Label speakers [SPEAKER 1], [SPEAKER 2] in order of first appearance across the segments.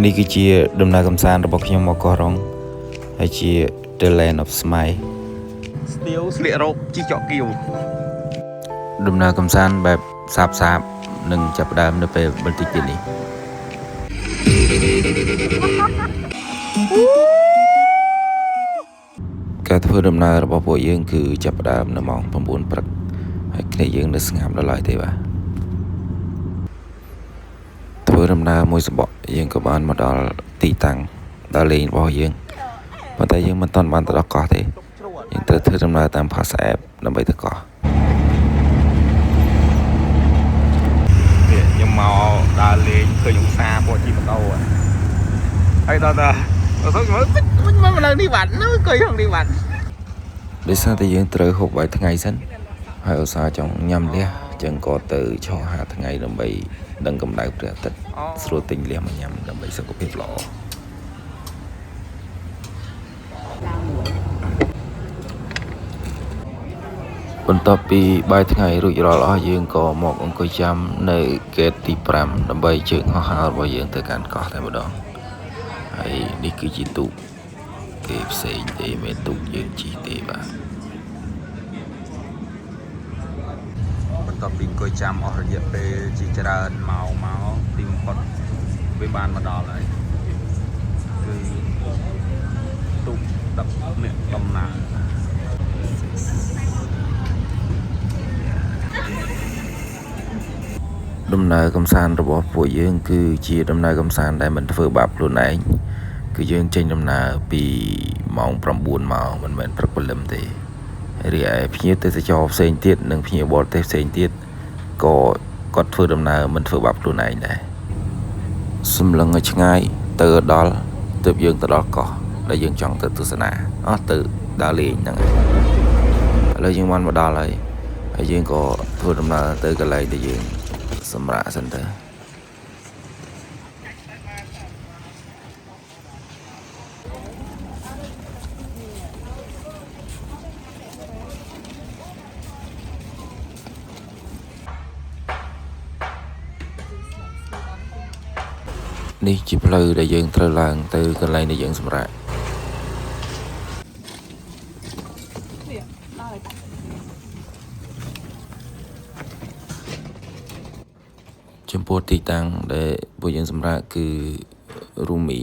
[SPEAKER 1] នេះគឺជាដំណើរកំសាន្តរបស់ខ្ញុំមកកោះរ៉ុងហើយជា The Land of Smile
[SPEAKER 2] ស្ទាវស្លៀករោគជីចក់គៀវ
[SPEAKER 1] ដំណើរកំសាន្តបែបសាបនឹងចាប់ផ្ដើមនៅពេលបន្តិចទៀតនេះការធ្វើដំណើររបស់ពួកយើងគឺចាប់ផ្ដើមនៅម៉ោង 9 ព្រឹកហើយគ្នាយើងនៅស្ងាត់ដល់ឡើយទេបាទធ្វើដំណើរមួយសបកយើងក៏បានមកដល់ទីតាំងដល់លេងរបស់យើងប៉ុន្តែយើងមិនទាន់បានទៅដល់កោះទេយើងត្រូវធ្វើដំណើរតាមផាសអេបដើម្បីទៅកោះ
[SPEAKER 2] ខ្ញុំមកដើរលេងឃើញឧស្សាហ៍ពួកជីម៉ូតូហើយដល់ទៅវិញមកឡើងនេះវ៉ាន់នោះអង្គុយក្នុងនេះវ៉ាន់
[SPEAKER 1] ដោយសារតែយើងត្រូវហូបបាយថ្ងៃសិនហើយឧស្សាហ៍ចង់ញ៉ាំលះចឹងក៏ទៅឆោហាថ្ងៃដើម្បីដឹងកម្ដៅព្រះអាទិត្យស្រួលទិញលះមកញ៉ាំដើម្បីសុខភាពល្អបន្ទាប់ពីបាយថ្ងៃរួចរាល់អស់យើងក៏មកអង្គុយចាំនៅហ្គេតទី5ដើម្បីជើងហោះហើររបស់យើងទៅកាន់កោះតែម្ដងហើយនេះគឺជាទូកគេផ្សេងទេមិនទូកយើងជិះទេបាទបន្ទាប់ពីអង្គុយចាំអស់រយៈពេលជាច្រើនម៉ោងមកទីបំផុតវាបានមកដល់ហើយគឺទូក10នាក់ដំណើរដំណើរកំសាន្តរបស់ពួកយើងគឺជាដំណើរកំសាន្តដែលមិនធ្វើបាបខ្លួនឯងគឺយើងចេញដំណើរពីម៉ោង 9 មកមិនមែនព្រឹកព្រលឹមទេរីឯភ្ញៀវទេសចរផ្សេងទៀតនិងភ្ញៀវបរទេសផ្សេងទៀតក៏គាត់ធ្វើដំណើរមិនធ្វើបាបខ្លួនឯងដែរសម្លឹងឲ្យឆ្ងាយទៅដល់ទើបយើងទៅដល់កោះដែលយើងចង់ទៅទស្សនាទៅដើរលេងហ្នឹងឥឡូវយើងបានមកដល់ហើយយើងក៏ធ្វើដំណើរទៅកន្លែងដែលយើងសម្រាប់សិនទៅនេះជាផ្លូវដែលយើងត្រូវឡើងទៅកន្លែងដែលយើងសម្រាប់ចំពោះទីតាំងដែលពួកយើងសម្រាប់គឺរូមី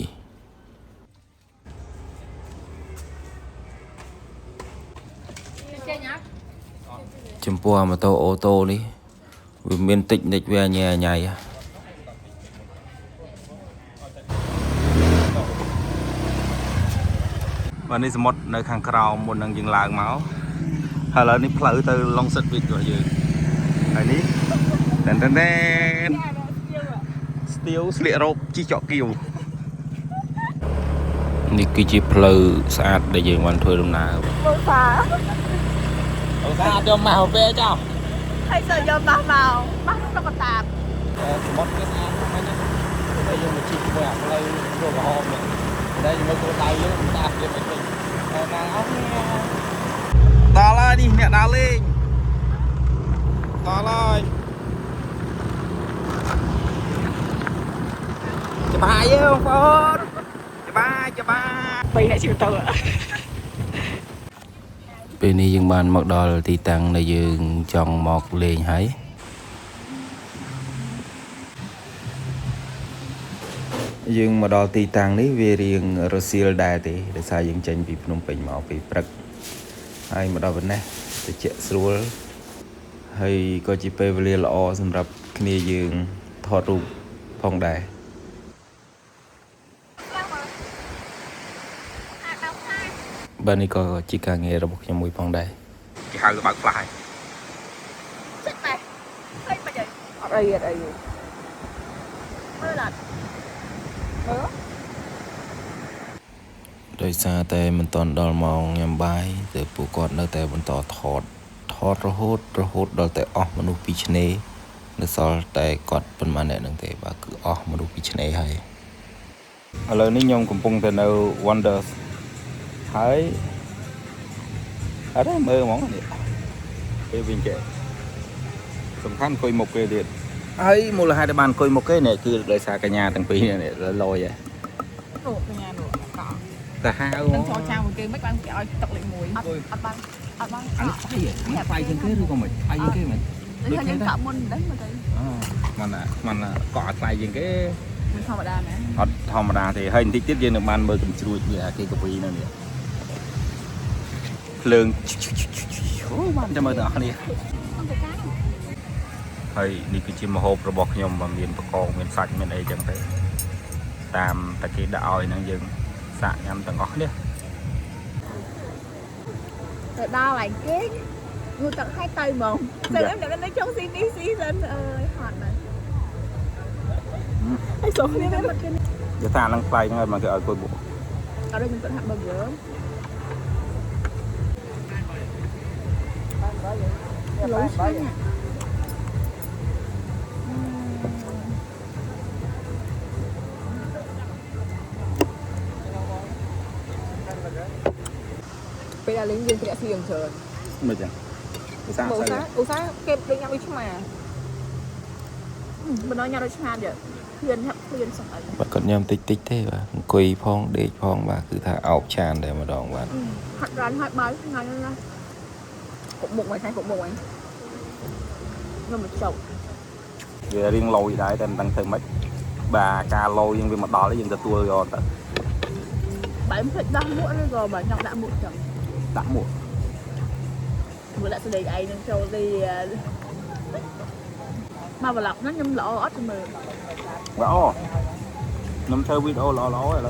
[SPEAKER 1] ចំពោះម៉ូតូអូតូនេះវាមានតិចនិចវាញ៉ៃ
[SPEAKER 2] បាទនេះសមុទ្រនៅខាងក្រោមមុននឹងយើងឡើងមកហើយឥឡូវនេះផ្លូវទៅឡុងសិតវិញរបស់យើងហើយនេះតែនស្ទាវស្លៀករោគជីចក់គៀវ
[SPEAKER 1] នេះគឺជាផ្លូវស្អាតដែលយើងបានធ្វើដំណើរ
[SPEAKER 3] អូសា
[SPEAKER 2] យកមកពេលចោល
[SPEAKER 3] ហើយសើយកបោះក្នុងកតាប
[SPEAKER 2] សមុទ្រវាស្អាតហ្នឹងណាតែយើងមកជិះជាមួយអាផ្លូវចូលក្រហមនេះតែយើងមើលគោលដៅយើងស្អាតទៀតមិនពេញណាអស់នេះដល់ហើយនេះអ្នកដើរលេងដល់ហើយច្បាស់ទេបងប្អូនច្បាស់
[SPEAKER 3] 3អ្នកជិះទៅ
[SPEAKER 1] ពេលនេះយើងបានមកដល់ទីតាំងដែលយើងចង់មកលេងហើយយើងមកដល់ទីតាំងនេះវារៀងរសៀលដែរទេដោយសារយើងចេញពីភ្នំពេញមកពីព្រឹកហើយមកដល់ប៉ុណ្ណេះត្រជាក់ស្រួលហើយក៏ជាពេលវេលាល្អសម្រាប់គ្នាយើងថតរូបផងដែរបាទនេះក៏ជាការងាររបស់ខ្ញុំមួយផងដែរ
[SPEAKER 2] គេហៅបើកផ្លាស់
[SPEAKER 3] ចិត្តតែឃើញបាច់អត់អីមើលអត់មើល
[SPEAKER 1] ដោយសារតែមិនទាន់ដល់ម៉ោងញ៉ាំបាយតែពួកគាត់នៅតែបន្តថតរហូតដល់តែអស់មនុស្សពីឆ្នេរនៅសល់តែគាត់ប៉ុន្មានអ្នកហ្នឹងទេបាទគឺអស់មនុស្សពីឆ្នេរហើយឥឡូវនេះខ្ញុំកំពុងតែនៅ Wonders ហើយអត់ទេមើលហ្មងនេះពេលវិញគេសំខាន់អង្គុយមុខគេទៀត
[SPEAKER 2] ấy mua là hai đứa bạn coi một cái này cứ lấy xa cả nhà thằng Pí này là lôi vậy
[SPEAKER 3] Nụ cái nhà nụ có.
[SPEAKER 2] cả hai
[SPEAKER 3] Đừng cho chào một cái mấy bạn kẹo tập lại mùi. Băng. Băng.
[SPEAKER 2] anh phải vậy anh phải trên cái rồi còn mình phải trên cái mình
[SPEAKER 3] Đấy là những cạo môn đấy mà thấy.
[SPEAKER 2] mình cọ phải trên cái
[SPEAKER 3] Mình không ở đây nè.
[SPEAKER 2] họ thò mà đà thì hơi tí tiếp trên được ban bơi cầm chui như là cái cà phê nữa nè lương ban cho mời tao đi hơi đi cái chim hộp rồi bọc nhom và miền bạc con miền sạch miền đây chẳng thế tam ta cái đạo năng dừng sạ nhằm tầng ngõ đi
[SPEAKER 3] Rồi đau ảnh cái người tận hai tay mồm. Sao em lại lấy trong CBC dân ơi hot này. Ai sống đi với mặt cái này.
[SPEAKER 2] giờ ta đang play ngay mà cái ở coi bộ
[SPEAKER 3] Ở đây mình tận hạt burger. Lối sang nha. Bây giờ lính viên tidak siang trời.
[SPEAKER 2] mình chẳng sao
[SPEAKER 3] Usaha kem dengan nhau cuma. Mình nói nhau cuma vậy. Khuyên xong rồi.
[SPEAKER 1] bạn còn nhầm tích tích thế và quỳ phong để phong và cứ thả áo tràn để mà đòn bạn
[SPEAKER 3] Hạt rán hạt bái ngày nữa. Cũng một ngày hay cũng một ngày. Nhưng mà chậu.
[SPEAKER 2] giờ riêng lôi đấy tên tăng thêm mấy bà ca lôi nhưng vì mà đỏ lấy dân ta tua rồi ta
[SPEAKER 3] Bảy phải đã muộn rồi mà nhau đã muộn rồi.
[SPEAKER 2] đã muộn
[SPEAKER 3] Bữa lại sẽ để ấy nên cho đi mà vào lọc nó nhâm lọ ớt cho mình.
[SPEAKER 2] rõ nằm theo video ló rồi đó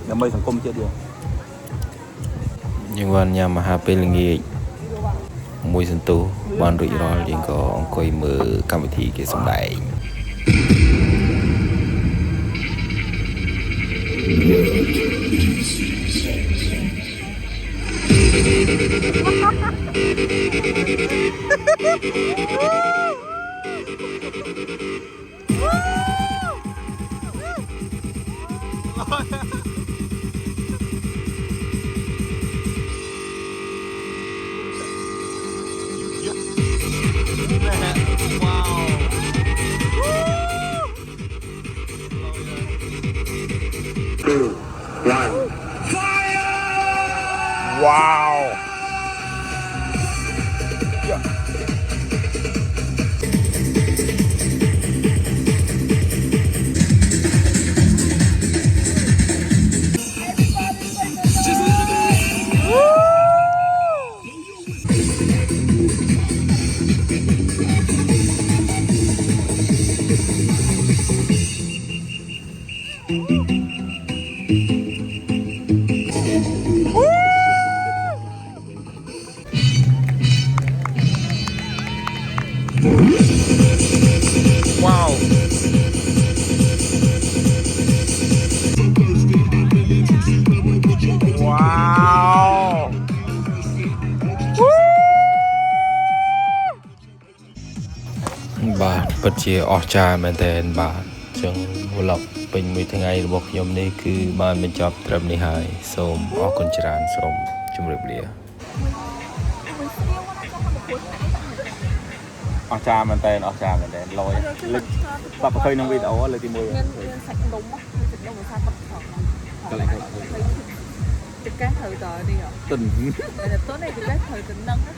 [SPEAKER 2] là mây thằng công chưa được
[SPEAKER 1] nhưng mà nhà mà HP là nghề mùi dân tu ban rủi ro liền có coi mở cam vị thị cái sông đại wow wow wowបាទពិតជាអស្ចារ្យមែនទែនបាទចឹងវឡុកពេញមួយថ្ងៃរបស់ខ្ញុំនេះគឺបានបញ្ចប់ត្រឹមនេះហើយសូមអរគុណច្រើនសូមជម្រាបលាអស្ចារ្យមែនទែនអស្ចារ្យមែនទែនលយលើកបាប់ឃើញក្នុងវីដេអូលើកទី1
[SPEAKER 3] Nhân sạch đúng á, sạch đúng sao bắt thật.
[SPEAKER 2] cái này
[SPEAKER 3] Cái thử tờ đi rồi.
[SPEAKER 2] tình
[SPEAKER 3] Đây là tối nay cái thử tính nâng á.